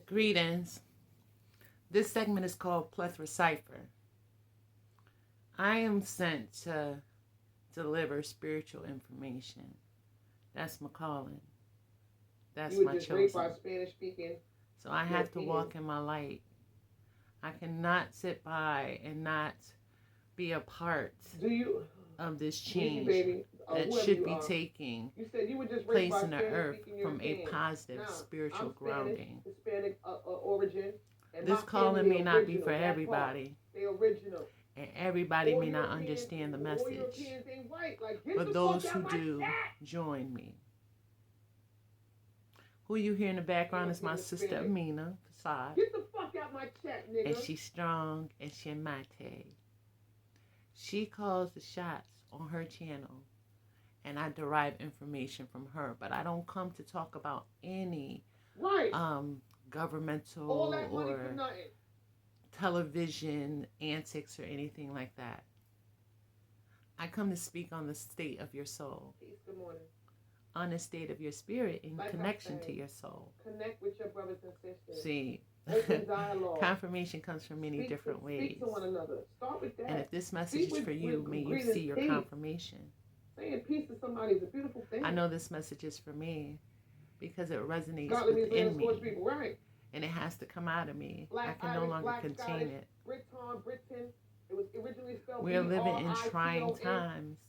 Greetings. This segment is called Plethora Cipher. I am sent to deliver spiritual information. That's my calling. That's my chosen. So I have to walk in my light. I cannot sit by and not be a part of this change that should be taking place in the earth from a positive spiritual grounding. This calling may not be for everybody, and everybody may not understand the message, but those who do, join me. Who you hear in the background is my sister Amina Facade. Get the fuck out my chat, nigga. And she's strong and she's mighty. She calls the shots on her channel, and I derive information from her. But I don't come to talk about any governmental or television antics or anything like that. I come to speak on the state of your soul. Peace, good morning. On the state of your spirit in connection to your soul. Connect with your brothers and sisters. See, confirmation comes from many different ways. Speak to one another. Start with that. And if this message is for you, may you see your confirmation. Saying peace to somebody is a beautiful thing. I know this message is for me because it resonates within me. Right. And it has to come out of me. Black, I can no longer contain it. Britain. It was originally spelled We are living in trying times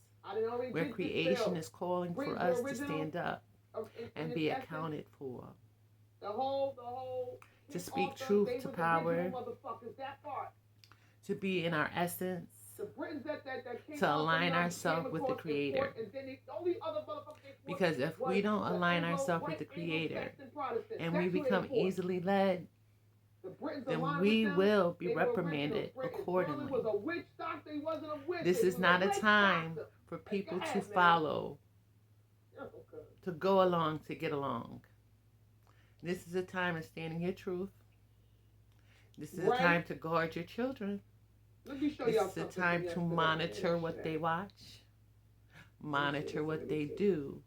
where creation is calling for us to stand up and be accounted for. To speak truth to power, to be in our essence, to align ourselves with the Creator. Because if we don't align ourselves with the Creator and we become easily led, then we will be reprimanded accordingly. This is not a time for people to follow, to go along to get along. This is a time of standing your truth. This is a time to guard your children. This is a time to monitor what they watch, monitor what they do,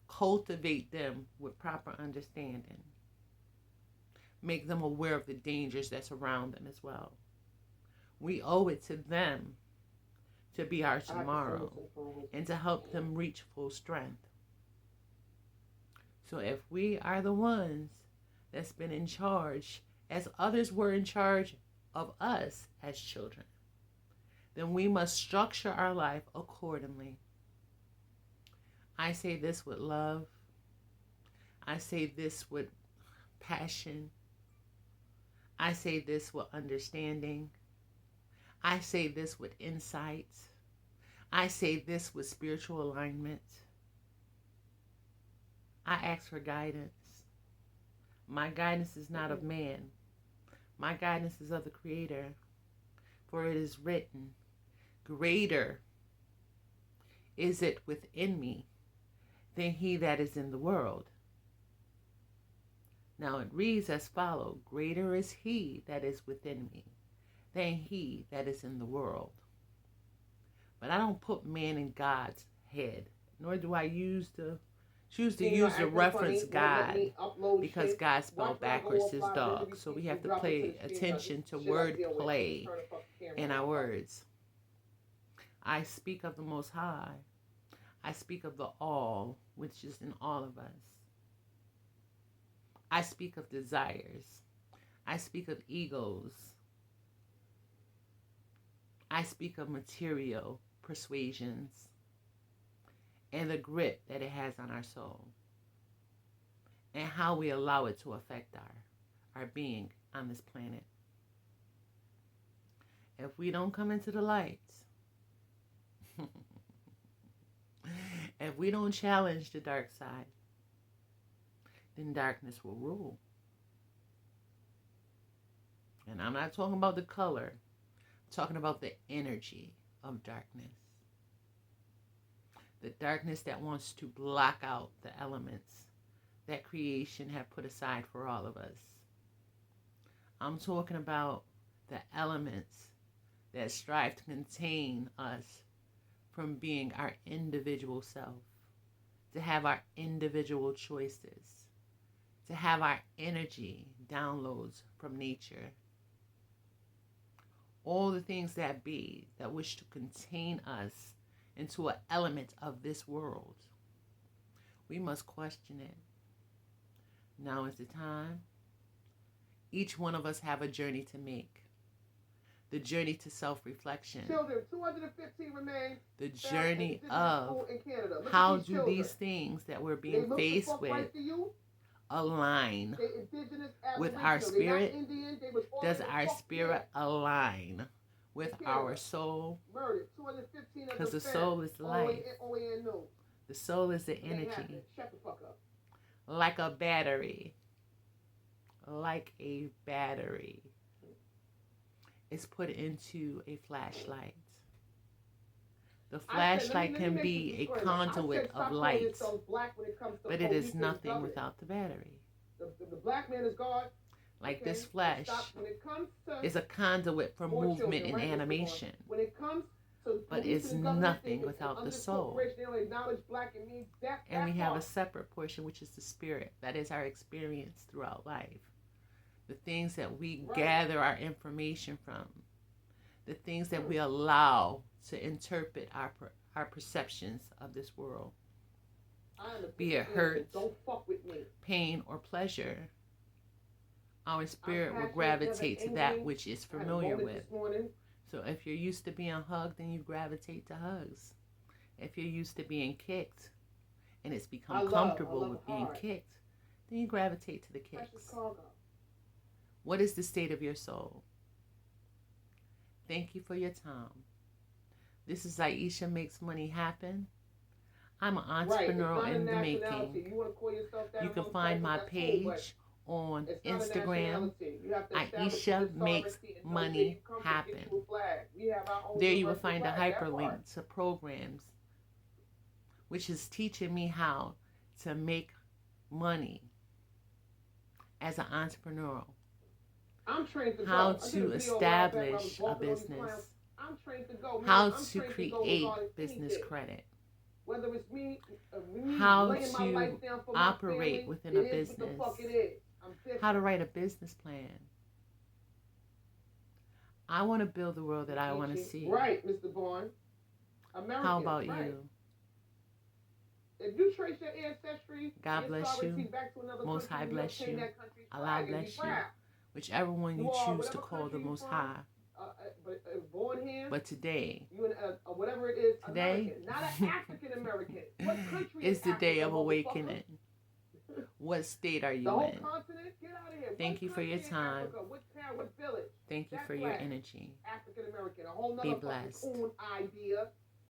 cultivate them with proper understanding. Make them aware of the dangers that's around them as well. We owe it to them to be our tomorrow and to help them reach full strength. So if we are the ones that's been in charge, as others were in charge of us as children, then we must structure our life accordingly. I say this with love. I say this with passion. I say this with understanding. I say this with insight. I say this with spiritual alignment. I ask for guidance. My guidance is not of man. My guidance is of the Creator. For it is written, greater is it within me than he that is in the world. Now it reads as follows, greater is he that is within me than he that is in the world. But I don't put man in God's head, nor do I choose to use the reference God, because God spelled backwards his dog. So we have to pay attention to word play in our words. I speak of the Most High. I speak of the all, which is in all of us. I speak of desires. I speak of egos. I speak of material persuasions and the grip that it has on our soul and how we allow it to affect our being on this planet. If we don't come into the light, if we don't challenge the dark side, then darkness will rule. And I'm not talking about the color. I'm talking about the energy of darkness. The darkness that wants to block out the elements that creation have put aside for all of us. I'm talking about the elements that strive to contain us from being our individual self, to have our individual choices, to have our energy downloads from nature. All the things that be that wish to contain us into an element of this world. We must question it. Now is the time. Each one of us have a journey to make. The journey to self-reflection. Children, 215 remain. The journey of how do these things that we're being faced with align with our spirit? Does our spirit align with our soul? Because the soul is life. The soul is the energy. Like a battery. Like a battery. It's put into a flashlight. The flashlight can be a conduit of light, but it is nothing without the battery. The black man is God. Like this flesh is a conduit for movement and animation, but it's nothing without the soul. And we have a separate portion, which is the spirit. That is our experience throughout life. The things that we gather our information from, the things that we allow to interpret our perceptions of this world, be it hurt, pain, or pleasure. Our spirit will gravitate to that which is familiar with. So if you're used to being hugged, then you gravitate to hugs. If you're used to being kicked, and it's become comfortable with being kicked, then you gravitate to the kicks. What is the state of your soul? Thank you for your time. This is Aisha Makes Money Happen. I'm an entrepreneur in the making. You can find my page on Instagram. Aisha Makes Money Happen. There you will find a hyperlink to programs, which is teaching me how to make money as an entrepreneur. How to establish a business, how to create business credit, how to operate within a business, how to write a business plan. I want to build the world that I want to see. Right, Mr. Bourne. How about you? If you trace your ancestry, God bless you. Most High bless you. Allah bless you. Whichever one you choose to call the Most High. But today, whatever it is, today not an African American. What country is the day of awakening. What state are you in? Thank you for your time. Thank you for your energy. Be blessed.